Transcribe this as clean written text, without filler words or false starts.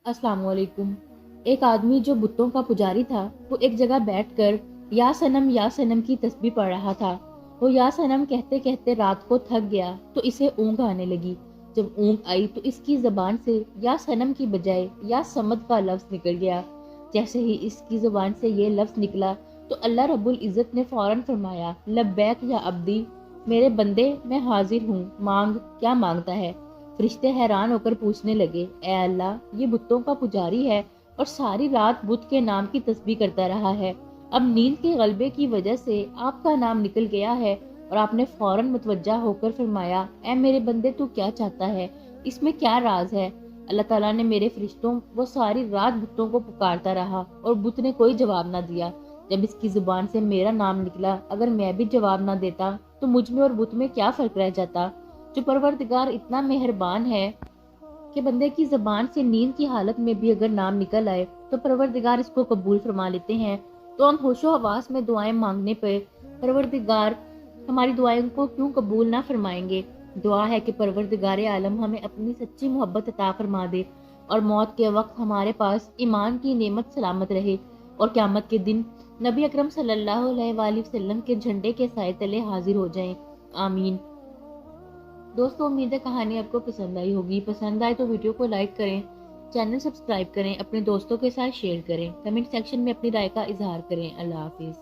अस्सलाम वालेकुम। एक आदमी जो बुतों का पुजारी था, वो एक जगह बैठकर या सनम की तस्बीह पढ़ रहा था। वो या सनम कहते कहते रात को थक गया तो इसे ऊँघ आने लगी। जब ऊँघ आई तो इसकी ज़बान से या सनम की बजाय या समद का लफ्ज़ निकल गया। जैसे ही इसकी ज़ुबान से ये लफ्ज़ निकला तो अल्लाह रब्बुल इज़्ज़त ने फ़ौरन फरमाया, लब्बैक या अब्दी, मेरे बंदे मैं हाजिर हूँ, मांग क्या मांगता है। फरिश्ते हैरान होकर पूछने लगे, ए अल्लाह, ये बुतों का पुजारी है और सारी रात बुत के नाम की तस्बीह करता रहा है। अब नींद के गलबे की वजह से आपका नाम निकल गया है और आपने फौरन मुतवज्जा होकर फरमाया, ए मेरे बंदे तू क्या चाहता है, इसमें क्या राज है। अल्लाह ताला ने मेरे फरिश्तों वो सारी रात बुतों को पुकारता रहा और बुत ने कोई जवाब ना दिया। जब इसकी जुबान से मेरा नाम निकला, अगर मैं भी जवाब ना देता तो मुझ में और बुत में क्या फर्क रह जाता। जो परवरदिगार इतना मेहरबान है कि बंदे की ज़बान से नींद की हालत में भी अगर नाम निकल आए तो परवरदिगार इसको कबूल फरमा लेते हैं। तो हम होशो हवास में दुआएं मांगने पर परवरदिगार हमारी दुआएं को क्यों कबूल ना फरमाएंगे। दुआ है कि परवरदिगार आलम हमें अपनी सच्ची मोहब्बत अता फरमा दे और मौत के वक्त हमारे पास ईमान की नेमत सलामत रहे और क़यामत के दिन नबी अकरम सल्लल्लाहु अलैहि वसल्लम के झंडे के साए तले हाजिर हो जाएं। आमीन। दोस्तों, उम्मीद है कहानी आपको पसंद आई होगी। पसंद आए तो वीडियो को लाइक करें, चैनल सब्सक्राइब करें, अपने दोस्तों के साथ शेयर करें, कमेंट सेक्शन में अपनी राय का इजहार करें। अल्लाह हाफिज़।